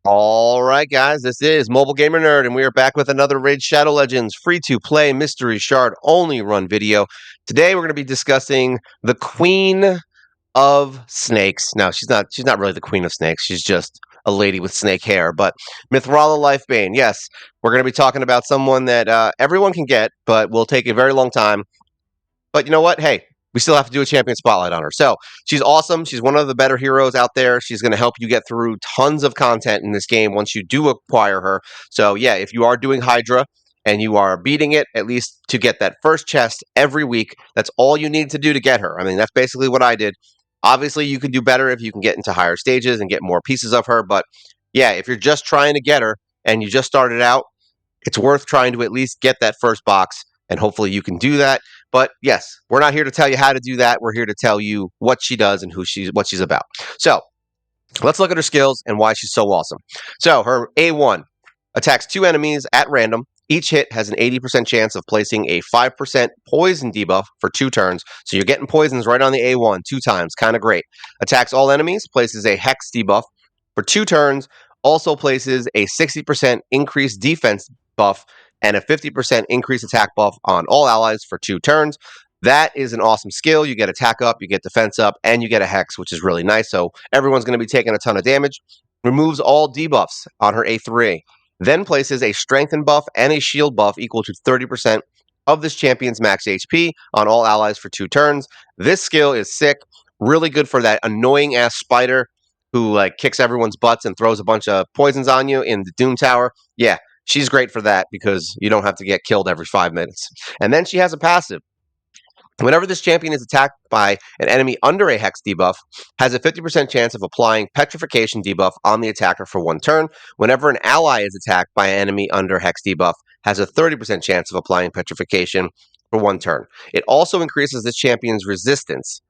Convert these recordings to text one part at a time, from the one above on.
All right, guys, this is Mobile Gamer Nerd, and we are back with another Raid Shadow Legends free-to-play mystery shard only run video. Today, we're going to be discussing the Queen of Snakes. Now, she's not really the Queen of Snakes. She's just a lady with snake hair. But Mithrala Lifebane, yes, we're going to be talking about someone that everyone can get, but will take a very long time. But you know what? Hey, we still have to do a champion spotlight on her. So she's awesome. She's one of the better heroes out there. She's going to help you get through tons of content in this game once you do acquire her. So yeah, if you are doing Hydra and you are beating it, at least to get that first chest every week, that's all you need to do to get her. I mean, that's basically what I did. Obviously, you can do better if you can get into higher stages and get more pieces of her. But yeah, if you're just trying to get her and you just started out, it's worth trying to at least get that first box, and hopefully you can do that. But yes, we're not here to tell you how to do that. We're here to tell you what she does and what she's about. So let's look at her skills and why she's so awesome. So her A1 attacks 2 enemies at random. Each hit has an 80% chance of placing a 5% poison debuff for 2 turns. So you're getting poisons right on the A1 2 times. Kind of great. Attacks all enemies, places a hex debuff for 2 turns. Also places a 60% increased defense buff and a 50% increased attack buff on all allies for 2 turns. That is an awesome skill. You get attack up, you get defense up, and you get a hex, which is really nice. So everyone's going to be taking a ton of damage. Removes all debuffs on her A3. Then places a strengthen buff and a shield buff equal to 30% of this champion's max HP on all allies for 2 turns. This skill is sick. Really good for that annoying ass spider who like kicks everyone's butts and throws a bunch of poisons on you in the Doom Tower. Yeah, she's great for that because you don't have to get killed every 5 minutes. And then she has a passive. Whenever this champion is attacked by an enemy under a hex debuff, has a 50% chance of applying petrification debuff on the attacker for 1 turn. Whenever an ally is attacked by an enemy under hex debuff, has a 30% chance of applying petrification for 1 turn. It also increases this champion's resistance.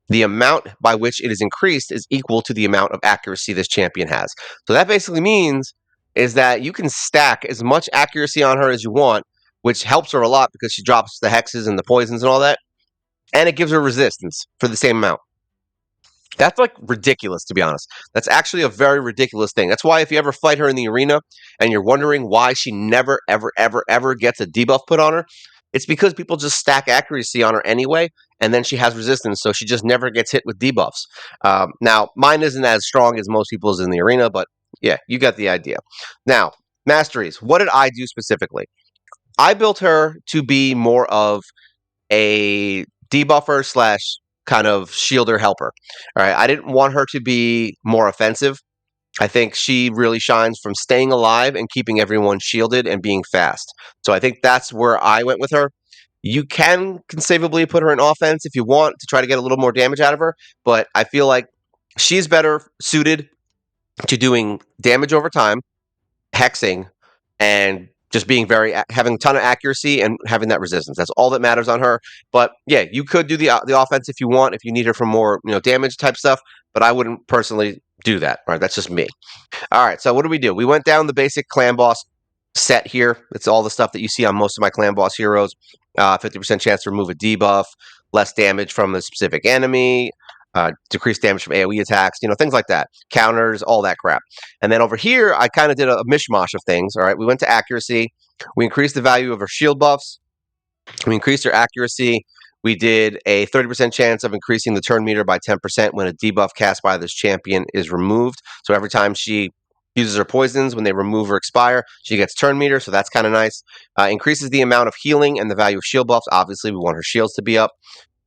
The amount by which it is increased is equal to the amount of accuracy this champion has. So that basically means is that you can stack as much accuracy on her as you want, which helps her a lot because she drops the hexes and the poisons and all that, and it gives her resistance for the same amount. That's like ridiculous, to be honest. That's actually a very ridiculous thing. That's why if you ever fight her in the arena and you're wondering why she never, ever, ever, ever gets a debuff put on her, it's because people just stack accuracy on her anyway, and then she has resistance, so she just never gets hit with debuffs. Now, mine isn't as strong as most people's in the arena, but yeah, you got the idea. Now, masteries. What did I do specifically? I built her to be more of a debuffer slash kind of shielder helper. All right. I didn't want her to be more offensive. I think she really shines from staying alive and keeping everyone shielded and being fast. So I think that's where I went with her. You can conceivably put her in offense if you want to try to get a little more damage out of her, but I feel like she's better suited to doing damage over time, hexing, and just being having a ton of accuracy and having that resistance. That's all that matters on her. But yeah, you could do the offense if you want, if you need her for more damage type stuff. But I wouldn't personally do that. Right, that's just me. All right, so what do we do? We went down the basic clan boss set here. It's all the stuff that you see on most of my clan boss heroes. 50% chance to remove a debuff, less damage from a specific enemy, decreased damage from AoE attacks, things like that. Counters, all that crap. And then over here, I kind of did a mishmash of things. All right, we went to accuracy. We increased the value of her shield buffs. We increased her accuracy. We did a 30% chance of increasing the turn meter by 10% when a debuff cast by this champion is removed. So every time she uses her poisons, when they remove or expire, she gets turn meter, so that's kind of nice. Increases the amount of healing and the value of shield buffs. Obviously, we want her shields to be up.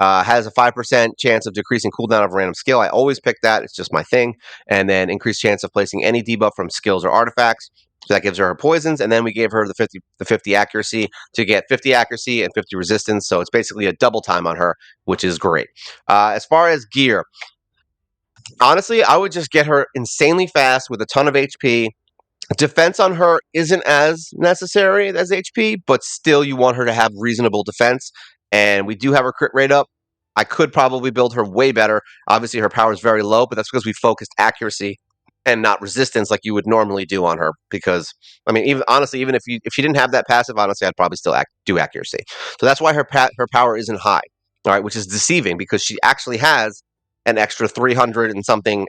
Has a 5% chance of decreasing cooldown of a random skill. I always pick that. It's just my thing. And then increased chance of placing any debuff from skills or artifacts. So that gives her poisons. And then we gave her the 50 accuracy to get 50 accuracy and 50 resistance. So it's basically a double time on her, which is great. As far as gear, honestly, I would just get her insanely fast with a ton of HP. Defense on her isn't as necessary as HP, but still you want her to have reasonable defense. And we do have her crit rate up. I could probably build her way better. Obviously, her power is very low, but that's because we focused accuracy and not resistance like you would normally do on her. Because I mean, even if she didn't have that passive, honestly, I'd probably still do accuracy. So that's why her power isn't high. All right, which is deceiving because she actually has an extra 300 and something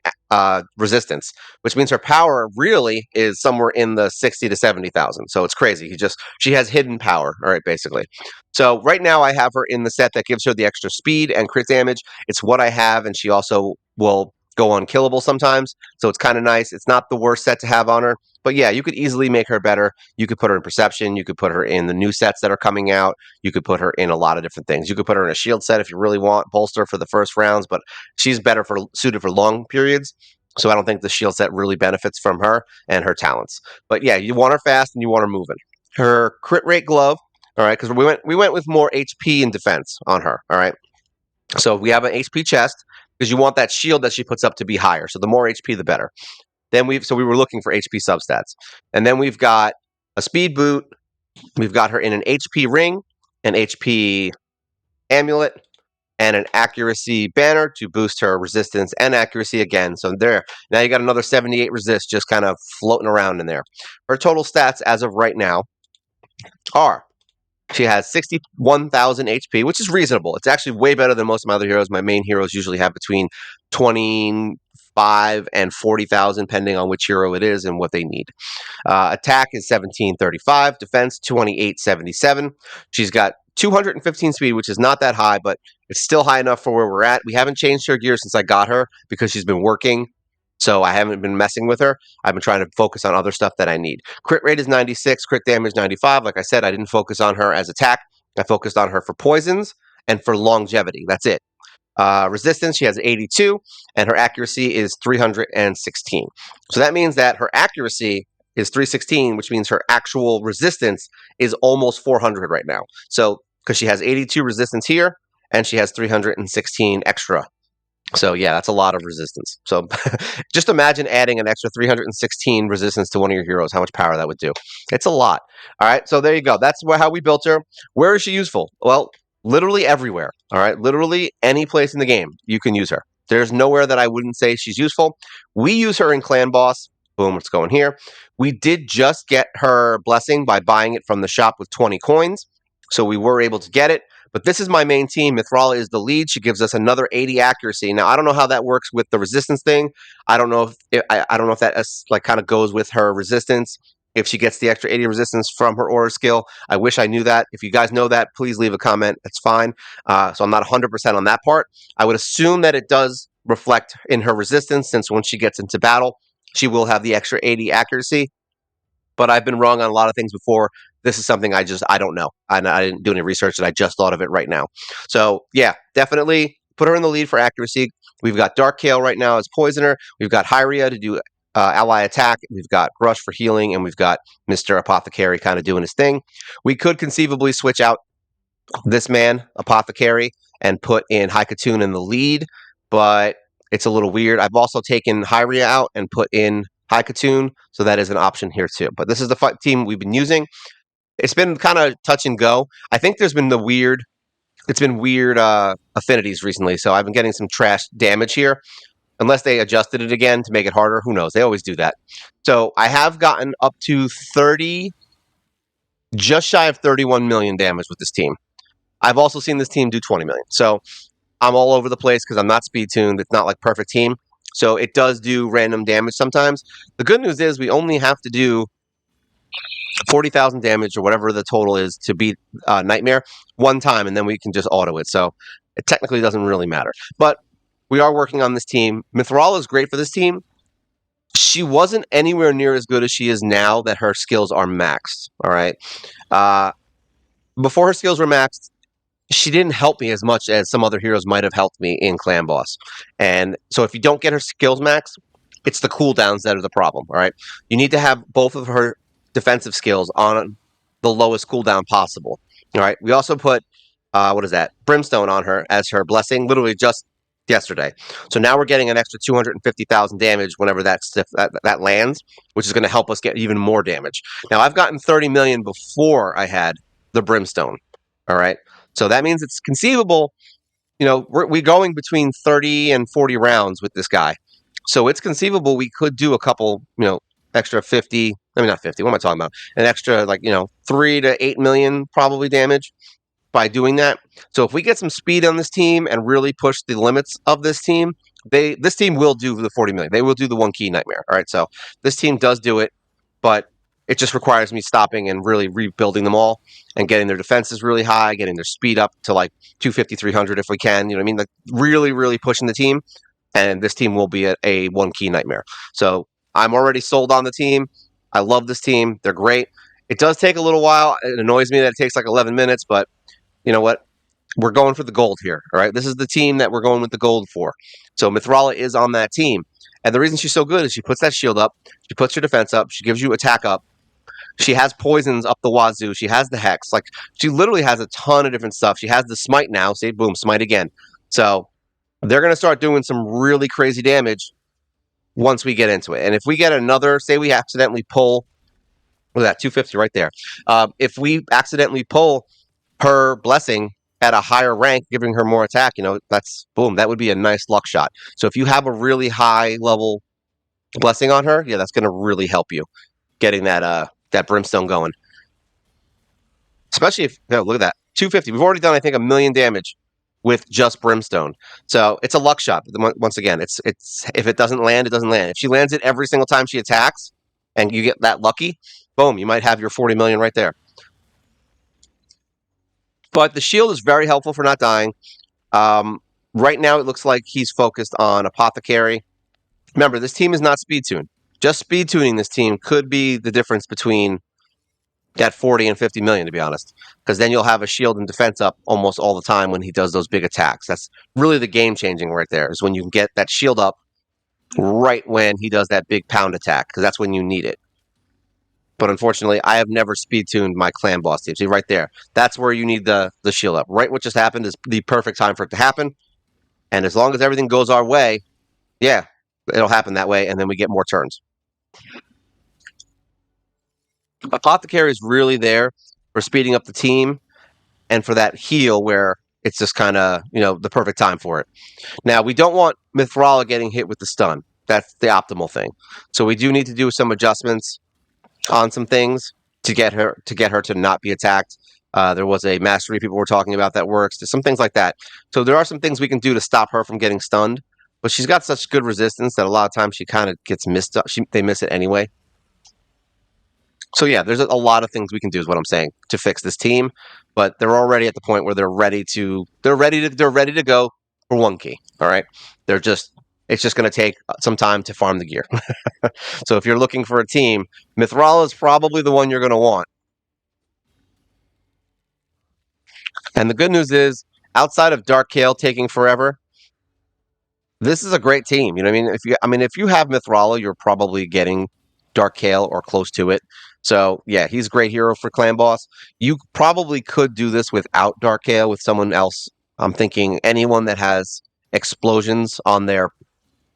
resistance, which means her power really is somewhere in the 60 to 70,000. So it's crazy. She has hidden power, all right, basically. So right now I have her in the set that gives her the extra speed and crit damage. It's what I have, and she also will go unkillable sometimes. So it's kind of nice. It's not the worst set to have on her, but yeah, you could easily make her better. You could put her in perception. You could put her in the new sets that are coming out. You could put her in a lot of different things. You could put her in a shield set if you really want bolster for the first rounds, but she's better for suited for long periods. So I don't think the shield set really benefits from her and her talents. But yeah, you want her fast and you want her moving. Her crit rate glove, all right, because we went with more HP and defense on her, all right. So we have an HP chest because you want that shield that she puts up to be higher. So the more HP, the better. Then we were looking for HP substats, and then we've got a speed boot. We've got her in an HP ring, an HP amulet, and an accuracy banner to boost her resistance and accuracy again. So there, now you got another 78 resist just kind of floating around in there. Her total stats as of right now are she has 61,000 HP, which is reasonable. It's actually way better than most of my other heroes. My main heroes usually have between 25 and 40,000, depending on which hero it is and what they need. Attack is 1735, defense 2877. She's got 215 speed, which is not that high, but it's still high enough for where we're at. We haven't changed her gear since I got her because she's been working, so I haven't been messing with her. I've been trying to focus on other stuff that I need. Crit rate is 96, crit damage 95. Like I said, I didn't focus on her as attack. I focused on her for poisons and for longevity. That's it. Resistance, she has 82, and her accuracy is 316. So that means that her accuracy is 316, which means her actual resistance is almost 400 right now. So, because she has 82 resistance here, and she has 316 extra. So yeah, that's a lot of resistance. So just imagine adding an extra 316 resistance to one of your heroes, how much power that would do. It's a lot. All right, so there you go. That's how we built her. Where is she useful? Well, literally everywhere. All right, literally any place in the game you can use her. There's nowhere that I wouldn't say she's useful. We use her in Clan Boss. Boom, it's going here. We did just get her blessing by buying it from the shop with 20 coins. So we were able to get it. But this is my main team. Mithrala is the lead. She gives us another 80 accuracy. Now I don't know how that works with the resistance thing. I don't know if I don't know if that like kind of goes with her resistance. If she gets the extra 80 resistance from her aura skill, I wish I knew that. If you guys know that, please leave a comment. That's fine. So I'm not 100% on that part. I would assume that it does reflect in her resistance, since when she gets into battle, she will have the extra 80 accuracy. But I've been wrong on a lot of things before. This is something I don't know. I didn't do any research, and I just thought of it right now. So yeah, definitely put her in the lead for accuracy. We've got Dark Kale right now as Poisoner. We've got Hyria to do ally attack. We've got Grush for healing, and we've got Mr. Apothecary kind of doing his thing. We could conceivably switch out this man, Apothecary, and put in Haikatun in the lead, but it's a little weird. I've also taken Hyria out and put in Haikatun, so that is an option here too. But this is the team we've been using. It's been kind of touch and go. I think there's been it's been weird affinities recently, so I've been getting some trash damage here. Unless they adjusted it again to make it harder, who knows? They always do that. So I have gotten up to 30, just shy of 31 million damage with this team. I've also seen this team do 20 million. So I'm all over the place because I'm not speed tuned. It's not like perfect team. So it does do random damage sometimes. The good news is we only have to do 40,000 damage or whatever the total is to beat Nightmare one time, and then we can just auto it. So it technically doesn't really matter. But we are working on this team. Mithrala is great for this team. She wasn't anywhere near as good as she is now that her skills are maxed. All right. Before her skills were maxed, she didn't help me as much as some other heroes might have helped me in Clan Boss. And so if you don't get her skills max, it's the cooldowns that are the problem, all right? You need to have both of her defensive skills on the lowest cooldown possible, all right? We also put, what is that, Brimstone on her as her blessing, literally just yesterday. So now we're getting an extra 250,000 damage whenever that lands, which is going to help us get even more damage. Now, I've gotten 30 million before I had the Brimstone, all right? So that means it's conceivable, we're going between 30 and 40 rounds with this guy. So it's conceivable we could do a couple, extra 50, I mean, not 50, what am I talking about? An extra, 3 to 8 million probably damage. by doing that. So if we get some speed on this team and really push the limits of this team, this team will do the 40 million. They will do the one key nightmare. All right. So this team does do it, but it just requires me stopping and really rebuilding them all and getting their defenses really high, getting their speed up to like 250, 300 if we can. You know what I mean? Like really, really pushing the team. And this team will be a one key nightmare. So I'm already sold on the team. I love this team. They're great. It does take a little while. It annoys me that it takes like 11 minutes, but you know what? We're going for the gold here. All right. This is the team that we're going with the gold for. So Mithrala is on that team. And the reason she's so good is she puts that shield up, she puts your defense up, she gives you attack up. She has poisons up the wazoo. She has the hex. Like she literally has a ton of different stuff. She has the smite now. See, boom, smite again. So they're going to start doing some really crazy damage once we get into it. And if we get another, say we accidentally pull, look at that 250 right there. If we accidentally pull her blessing at a higher rank, giving her more attack, you know, that's boom, that would be a nice luck shot. So if you have a really high level blessing on her, yeah, that's going to really help you getting that brimstone going. Especially if, look at that, 250. We've already done, I think, 1,000,000 damage with just brimstone. So it's a luck shot. Once again, it's if it doesn't land, it doesn't land. If she lands it every single time she attacks, and you get that lucky, boom, you might have your 40 million right there. But the shield is very helpful for not dying. Right now, it looks like he's focused on Apothecary. Remember, this team is not speed tuned. Just speed tuning this team could be the difference between that 40 and 50 million, to be honest, because then you'll have a shield and defense up almost all the time when he does those big attacks. That's really the game changing right there, is when you can get that shield up right when he does that big pound attack, because that's when you need it. But unfortunately, I have never speed tuned my clan boss team. See right there, that's where you need the shield up. Right, what just happened is the perfect time for it to happen. And as long as everything goes our way, yeah, it'll happen that way, and then we get more turns. Apothecary is really there for speeding up the team and for that heal where it's just kind of, the perfect time for it. Now, we don't want Mithrala getting hit with the stun. That's the optimal thing. So we do need to do some adjustments on some things to get her to not be attacked. There was a mastery people were talking about that works. There's some things like that. So there are some things we can do to stop her from getting stunned. But she's got such good resistance that a lot of times she kind of gets missed. They miss it anyway. So yeah, there's a lot of things we can do, is what I'm saying, to fix this team. But they're already at the point where they're ready to go for one key. All right, it's just going to take some time to farm the gear. So if you're looking for a team, Mithrala is probably the one you're going to want. And the good news is, outside of Dark Kale taking forever, this is a great team. You know what I mean? If you have Mithrala, you're probably getting Dark Kale or close to it. So yeah, he's a great hero for clan boss. You probably could do this without Dark Kale with someone else. I'm thinking anyone that has explosions on there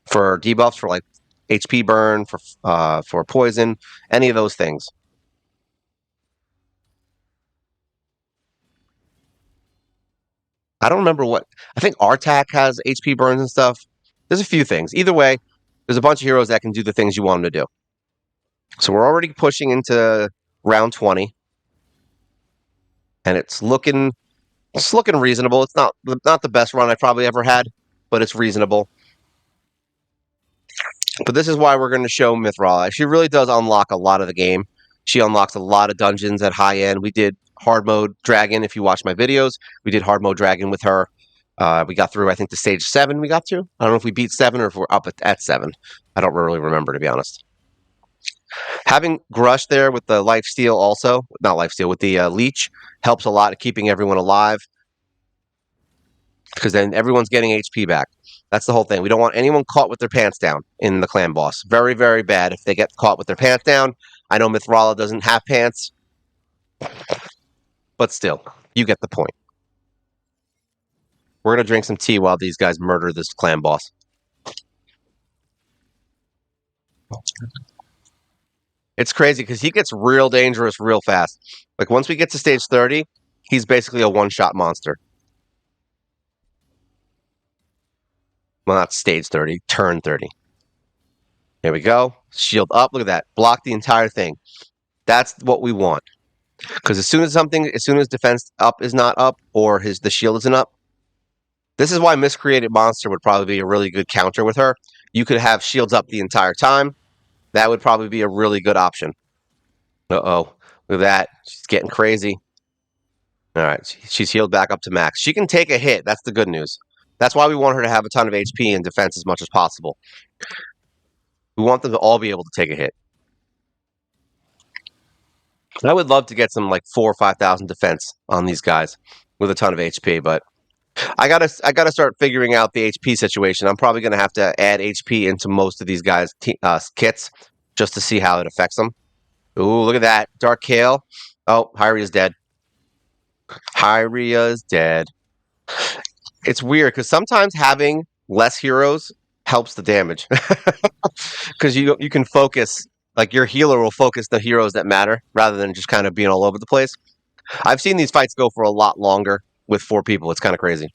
for debuffs, for like HP burn, for poison, any of those things. I don't remember what. I think Artak has HP burns and stuff. There's a few things. Either way, there's a bunch of heroes that can do the things you want them to do. So we're already pushing into round 20, and it's looking reasonable. It's not the best run I've probably ever had, but it's reasonable. But this is why we're going to show Mithrala. She really does unlock a lot of the game. She unlocks a lot of dungeons at high end. We did hard mode dragon. If you watch my videos, we did hard mode dragon with her. We got through, I think, the stage 7 we got to. I don't know if we beat 7 or if we're up at 7. I don't really remember, to be honest. Having Grush there with the lifesteal also, not lifesteal, with the leech, helps a lot at keeping everyone alive, because then everyone's getting HP back. That's the whole thing. We don't want anyone caught with their pants down in the clan boss. Very, very bad if they get caught with their pants down. I know Mithrala doesn't have pants, but still, you get the point. We're going to drink some tea while these guys murder this clan boss. It's crazy because he gets real dangerous real fast. Like once we get to stage 30, he's basically a one-shot monster. Well, not stage 30, turn 30. There we go. Shield up. Look at that. Block the entire thing. That's what we want. Because as soon as defense up is not up or the shield isn't up, this is why Miscreated Monster would probably be a really good counter with her. You could have shields up the entire time. That would probably be a really good option. Uh-oh. Look at that. She's getting crazy. All right. She's healed back up to max. She can take a hit. That's the good news. That's why we want her to have a ton of HP and defense as much as possible. We want them to all be able to take a hit. I would love to get some like 4,000 or 5,000 defense on these guys with a ton of HP, but I gotta start figuring out the HP situation. I'm probably gonna have to add HP into most of these guys' kits just to see how it affects them. Ooh, look at that. Dark Kale. Oh, Hyria's dead. Hyria's dead. It's weird because sometimes having less heroes helps the damage. Because you can focus, like your healer will focus the heroes that matter rather than just kind of being all over the place. I've seen these fights go for a lot longer with 4 people. It's kind of crazy.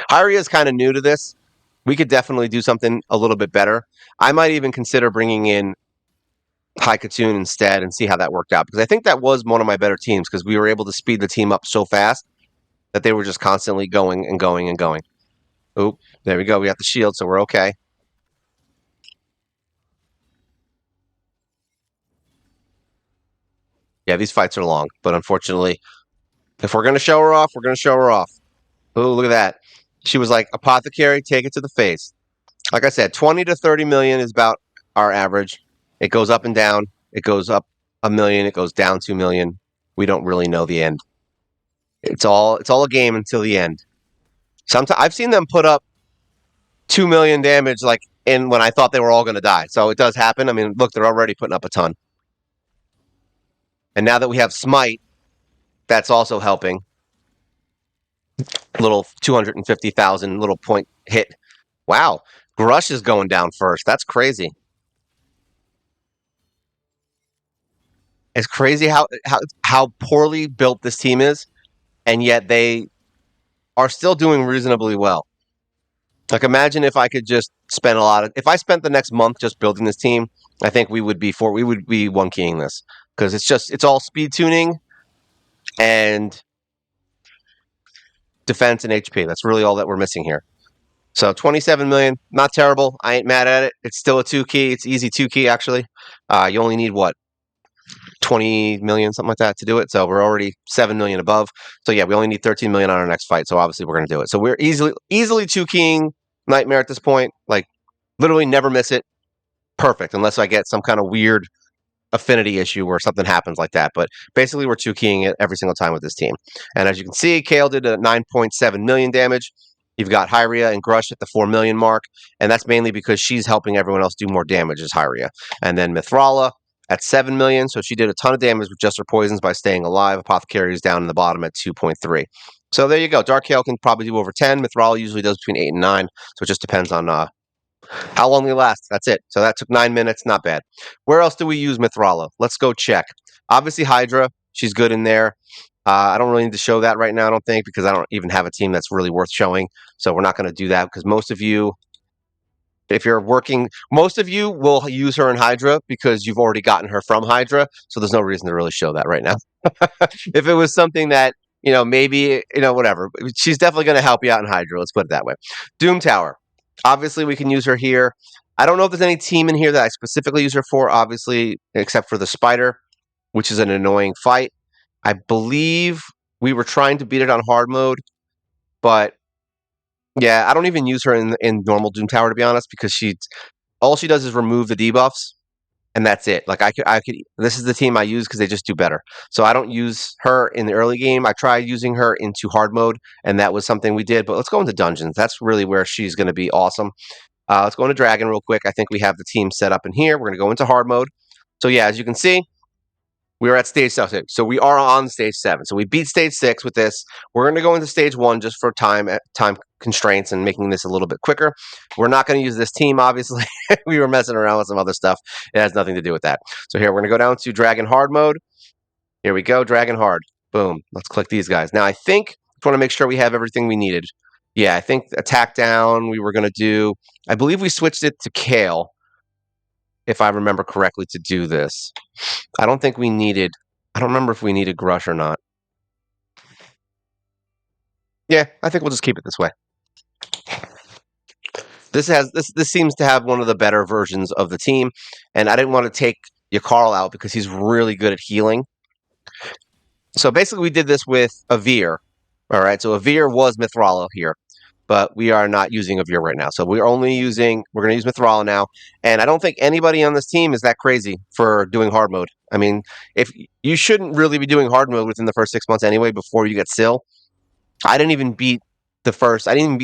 Hyria is kind of new to this. We could definitely do something a little bit better. I might even consider bringing in Haikatun instead and see how that worked out. Because I think that was one of my better teams because we were able to speed the team up so fast that they were just constantly going and going and going. Oop, there we go. We got the shield, so we're okay. Yeah, these fights are long, but unfortunately, if we're going to show her off, we're going to show her off. Oh, look at that. She was like, Apothecary, take it to the face. Like I said, 20 to 30 million is about our average. It goes up and down. It goes up 1 million. It goes down 2 million. We don't really know the end. It's all a game until the end. Sometimes I've seen them put up 2 million damage, like in when I thought they were all going to die. So it does happen. I mean, look, they're already putting up a ton. And now that we have Smite, that's also helping. Little 250,000 little point hit. Wow, Grush is going down first. That's crazy. It's crazy how poorly built this team is, and yet they are still doing reasonably well. Like imagine if I could just spend if I spent the next month just building this team, I think we would be one keying this because it's all speed tuning and defense and HP. That's really all that we're missing here. So 27 million, not terrible. I ain't mad at it. It's still a 2 key. It's easy 2 key actually. You only need what 20 million, something like that to do it. So we're already 7 million above. So yeah, we only need 13 million on our next fight. So obviously we're going to do it. So we're easily 2 keying Nightmare at this point. Like literally never miss it. Perfect. Unless I get some kind of weird affinity issue where something happens like that. But basically we're 2 keying it every single time with this team. And as you can see, Kale did a 9.7 million damage. You've got Hyria and Grush at the 4 million mark. And that's mainly because she's helping everyone else do more damage as Hyria. And then Mithrala at 7 million. So she did a ton of damage with just her poisons by staying alive. Apothecary is down in the bottom at 2.3. So there you go. Dark Kale can probably do over 10. Mithrala usually does between 8 and 9. So it just depends on how long they last. That's it. So that took 9 minutes. Not bad. Where else do we use Mithrala? Let's go check. Obviously, Hydra. She's good in there. I don't really need to show that right now, I don't think, because I don't even have a team that's really worth showing. So we're not going to do that because most of you, if you're working, most of you will use her in Hydra because you've already gotten her from Hydra. So there's no reason to really show that right now. If it was something that, maybe, whatever. She's definitely going to help you out in Hydra. Let's put it that way. Doom Tower. Obviously, we can use her here. I don't know if there's any team in here that I specifically use her for, obviously, except for the Spider, which is an annoying fight. I believe we were trying to beat it on hard mode, but yeah, I don't even use her in normal Doom Tower, to be honest, because all she does is remove the debuffs, and that's it. Like I could. This is the team I use because they just do better. So I don't use her in the early game. I tried using her into hard mode, and that was something we did. But let's go into dungeons. That's really where she's going to be awesome. Let's go into Dragon real quick. I think we have the team set up in here. We're going to go into hard mode. So yeah, as you can see, we are at stage 7. So we are on stage 7. So we beat stage 6 with this. We're going to go into stage 1 just for time constraints and making this a little bit quicker. We're not going to use this team, obviously. We were messing around with some other stuff. It has nothing to do with that. So here, we're going to go down to Dragon Hard mode. Here we go, Dragon Hard. Boom. Let's click these guys. Now, I think I want to make sure we have everything we needed. Yeah, I think attack down we were going to do. I believe we switched it to Kale, if I remember correctly, to do this. I don't think we needed I don't remember if we needed Grush or not. Yeah, I think we'll just keep it this way. This seems to have one of the better versions of the team, and I didn't want to take Yakarl out because he's really good at healing. So basically, we did this with Avir. All right, so Avir was Mithrala here, but we are not using Avir right now. So we're going to use Mithrala now, and I don't think anybody on this team is that crazy for doing hard mode. I mean, if you shouldn't really be doing hard mode within the first 6 months anyway, before you get Syl. I didn't even beat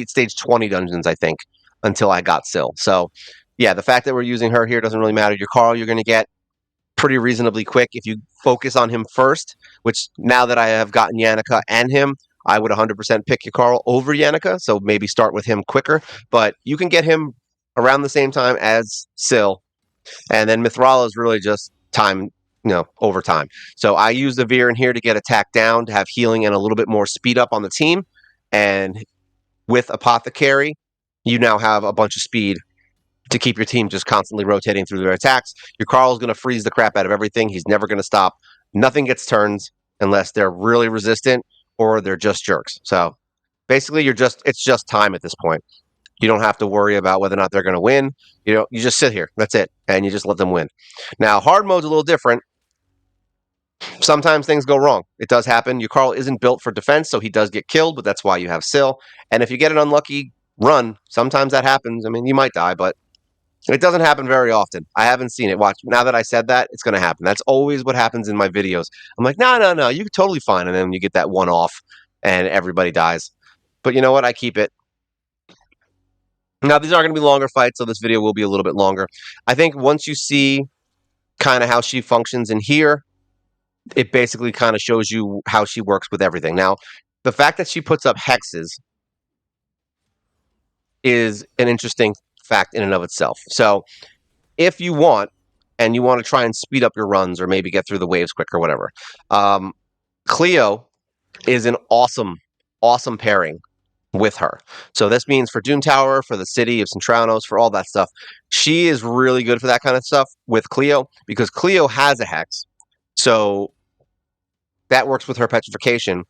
stage 20 dungeons, I think, until I got Syl. So, yeah, the fact that we're using her here doesn't really matter. Your Carl, you're going to get pretty reasonably quick if you focus on him first, which now that I have gotten Yannicka and him, I would 100% pick your Carl over Yannicka, so maybe start with him quicker. But you can get him around the same time as Syl, and then Mithrala is really just time, over time. So I use the Veer in here to get attack down, to have healing and a little bit more speed up on the team. And with Apothecary, you now have a bunch of speed to keep your team just constantly rotating through their attacks. Your Carl is going to freeze the crap out of everything. He's never going to stop. Nothing gets turns unless they're really resistant or they're just jerks. So basically, it's just time at this point. You don't have to worry about whether or not they're going to win. You just sit here. That's it. And you just let them win. Now, hard mode's a little different. Sometimes things go wrong. It does happen. Your Carl isn't built for defense, so he does get killed, but that's why you have Syl. And if you get an unlucky run, sometimes that happens. I mean, you might die, but it doesn't happen very often. I haven't seen it. Watch. Now that I said that, it's going to happen. That's always what happens in my videos. I'm like, no, you're totally fine. And then you get that one off and everybody dies. But you know what? I keep it. Now, these are going to be longer fights, so this video will be a little bit longer. I think once you see kind of how she functions in here, it basically kind of shows you how she works with everything. Now, the fact that she puts up hexes is an interesting fact in and of itself. So, if you want, and you want to try and speed up your runs or maybe get through the waves quicker or whatever, Cleo is an awesome, awesome pairing with her. So this means for Doom Tower, for the city of Centranos, for all that stuff, she is really good for that kind of stuff with Cleo because Cleo has a hex. So that works with her petrification.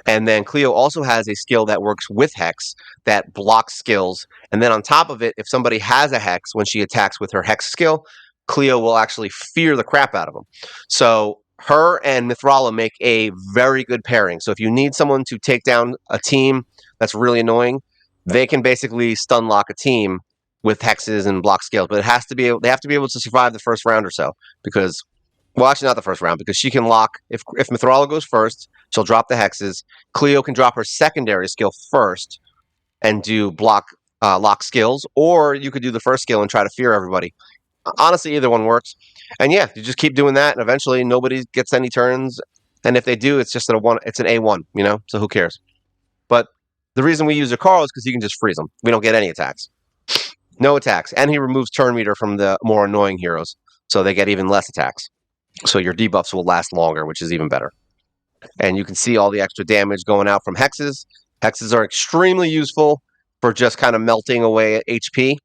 And then Cleo also has a skill that works with Hex that blocks skills. And then on top of it, if somebody has a Hex, when she attacks with her Hex skill, Cleo will actually fear the crap out of them. So her and Mithrala make a very good pairing. So if you need someone to take down a team that's really annoying, they can basically stun lock a team with hexes and block skills. But they have to be able to survive the first round or so because, well, actually not the first round because she can lock if Mithrala goes first, she'll drop the hexes. Cleo can drop her secondary skill first and do lock skills, or you could do the first skill and try to fear everybody. Honestly, either one works. And yeah, you just keep doing that, and eventually nobody gets any turns. And if they do, it's just it's an A1, so who cares? But the reason we use a Carl is because you can just freeze them. We don't get any attacks. No attacks. And he removes turn meter from the more annoying heroes, so they get even less attacks. So your debuffs will last longer, which is even better. And you can see all the extra damage going out from hexes. Hexes are extremely useful for just kind of melting away at HP.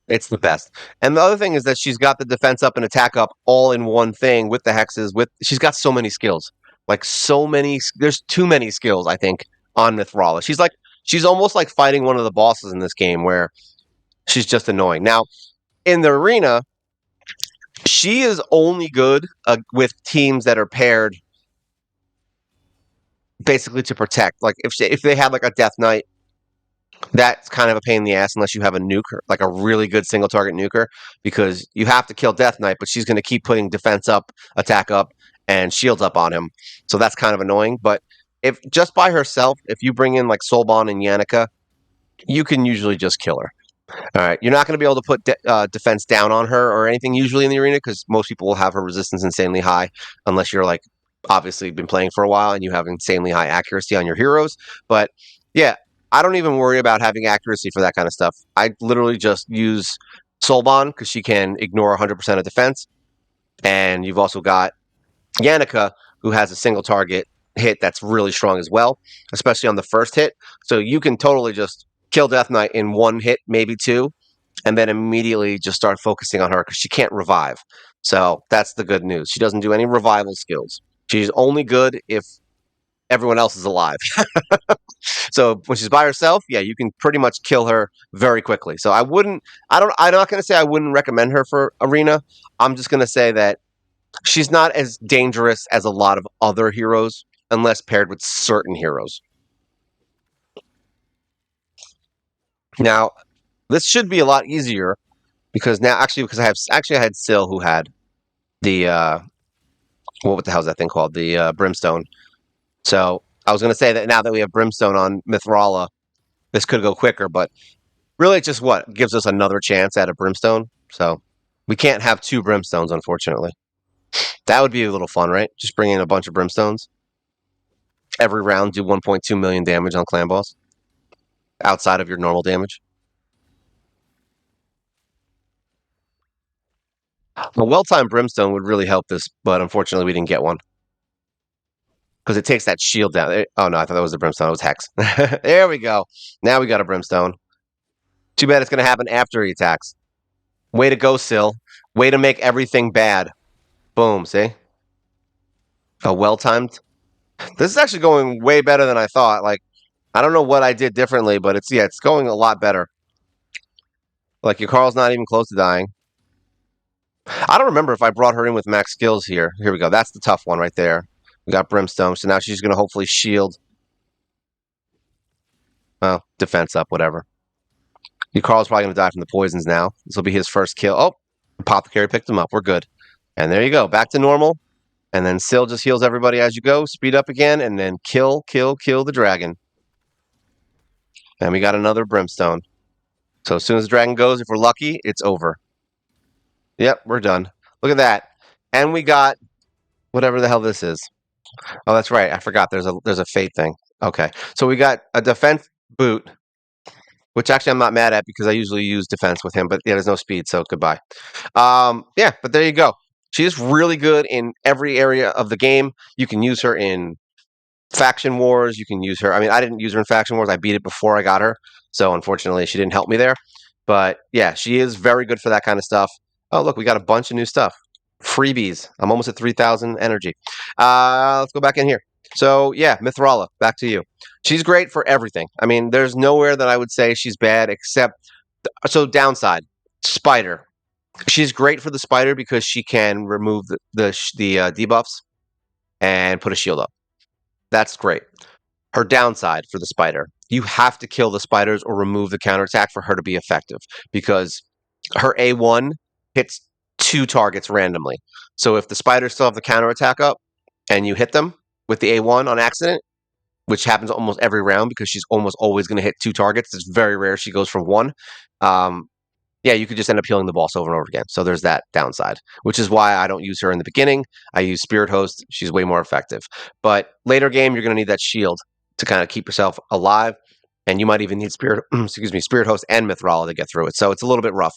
It's the best. And the other thing is that she's got the defense up and attack up all in one thing with the hexes. She's got so many skills. There's too many skills, I think, on Mithrala. She's almost like fighting one of the bosses in this game where she's just annoying. Now, in the arena, she is only good with teams that are paired basically to protect. Like if they had like a Death Knight, that's kind of a pain in the ass unless you have a nuker, like a really good single target nuker, because you have to kill Death Knight, but she's going to keep putting defense up, attack up, and shields up on him. So that's kind of annoying. But if just by herself, if you bring in like Solbon and Yannicka, you can usually just kill her. All right, you're not going to be able to put defense down on her or anything usually in the arena because most people will have her resistance insanely high unless you're like obviously been playing for a while and you have insanely high accuracy on your heroes. But yeah, I don't even worry about having accuracy for that kind of stuff. I literally just use Solbon because she can ignore 100% of defense. And you've also got Yannicka, who has a single target hit that's really strong as well, especially on the first hit. So you can totally just kill Death Knight in one hit, maybe two, and then immediately just start focusing on her because she can't revive. So that's the good news. She doesn't do any revival skills. She's only good if everyone else is alive. So when she's by herself, yeah, you can pretty much kill her very quickly. So I'm not going to say I wouldn't recommend her for arena. I'm just going to say that she's not as dangerous as a lot of other heroes unless paired with certain heroes. Now, this should be a lot easier because now because I had Syl who had the what the hell is that thing called? The brimstone. So I was going to say that now that we have brimstone on Mithrala, this could go quicker, but really it's just what gives us another chance at a brimstone. So we can't have two brimstones, unfortunately. That would be a little fun, right? Just bring in a bunch of brimstones. Every round, do 1.2 million damage on clan boss outside of your normal damage. A well-timed brimstone would really help this, but unfortunately we didn't get one because it takes that shield down. Oh no, I thought that was the brimstone. It was Hex. There we go. Now we got a brimstone. Too bad it's going to happen after he attacks. Way to go, Syl. Way to make everything bad. Boom, see? A well-timed. This is actually going way better than I thought. Like, I don't know what I did differently, but it's going a lot better. Like, your Carl's not even close to dying. I don't remember if I brought her in with max skills here. Here we go. That's the tough one right there. We got Brimstone, so now she's going to hopefully shield. Well, defense up, whatever. Carl's probably going to die from the poisons now. This will be his first kill. Oh, Apothecary picked him up. We're good. And there you go. Back to normal. And then Syl just heals everybody as you go. Speed up again, and then kill the dragon. And we got another Brimstone. So as soon as the dragon goes, if we're lucky, it's over. Yep, we're done. Look at that. And we got whatever the hell this is. Oh, that's right. I forgot. There's a fate thing. Okay. So we got a defense boot, which actually I'm not mad at because I usually use defense with him, but yeah, there's no speed, so goodbye. Yeah, but there you go. She is really good in every area of the game. You can use her in faction wars. You can use her. I mean, I didn't use her in faction wars. I beat it before I got her, so unfortunately, she didn't help me there. But yeah, she is very good for that kind of stuff. Oh, look, we got a bunch of new stuff. Freebies. I'm almost at 3,000 energy. Let's go back in here. So yeah, Mithrala, back to you. She's great for everything. I mean, there's nowhere that I would say she's bad except so downside. Spider. She's great for the spider because she can remove the debuffs and put a shield up. That's great. Her downside for the spider, you have to kill the spiders or remove the counterattack for her to be effective because her A1 hits two targets randomly. So if the spiders still have the counterattack up and you hit them with the A1 on accident, which happens almost every round because she's almost always going to hit two targets. It's very rare she goes for one. Yeah, you could just end up healing the boss over and over again. So there's that downside, which is why I don't use her in the beginning. I use Spirit Host. She's way more effective. But later game, you're going to need that shield to kind of keep yourself alive. And you might even need Spirit Host and Mithrala to get through it. So it's a little bit rough.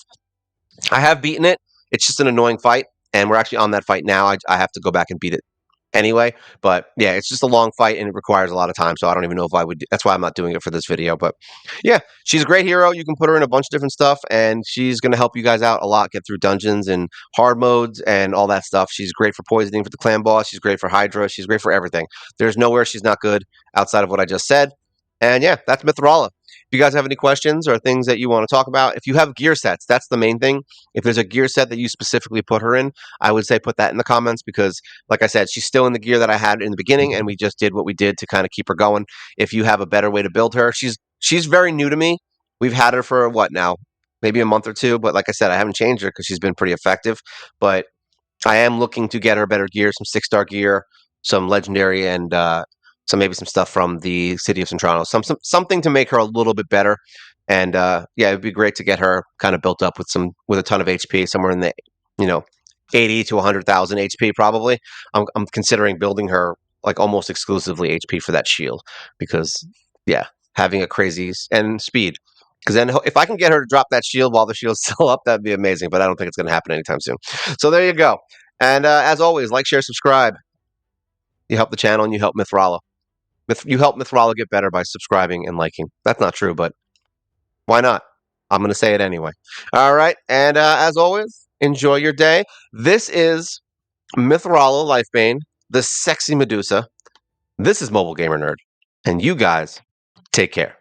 I have beaten it. It's just an annoying fight. And we're actually on that fight now. I have to go back and beat it anyway. But yeah, it's just a long fight and it requires a lot of time. So I don't even know if I would. That's why I'm not doing it for this video. But yeah, she's a great hero. You can put her in a bunch of different stuff, and she's going to help you guys out a lot, get through dungeons and hard modes and all that stuff. She's great for poisoning for the clan boss. She's great for Hydra. She's great for everything. There's nowhere she's not good outside of what I just said. And yeah, that's Mithrala. If you guys have any questions or things that you want to talk about, if you have gear sets, that's the main thing. If there's a gear set that you specifically put her in, I would say put that in the comments because, like I said, she's still in the gear that I had in the beginning, and we just did what we did to kind of keep her going. If you have a better way to build her, she's very new to me. We've had her for what now? Maybe a month or two, but like I said, I haven't changed her because she's been pretty effective. But I am looking to get her better gear, some 6-star gear, some legendary, and maybe some stuff from the city of Centrano. Something to make her a little bit better. And yeah, it'd be great to get her kind of built up with a ton of HP, somewhere in the 80 to 100,000 HP probably. I'm considering building her like almost exclusively HP for that shield because yeah, having a crazy and speed. Because then if I can get her to drop that shield while the shield's still up, that'd be amazing. But I don't think it's going to happen anytime soon. So there you go. And as always, like, share, subscribe. You help the channel and you help Mithrala. You help Mithrala get better by subscribing and liking. That's not true, but why not? I'm going to say it anyway. All right. And as always, enjoy your day. This is Mithrala Lifebane, the sexy Medusa. This is Mobile Gamer Nerd. And you guys take care.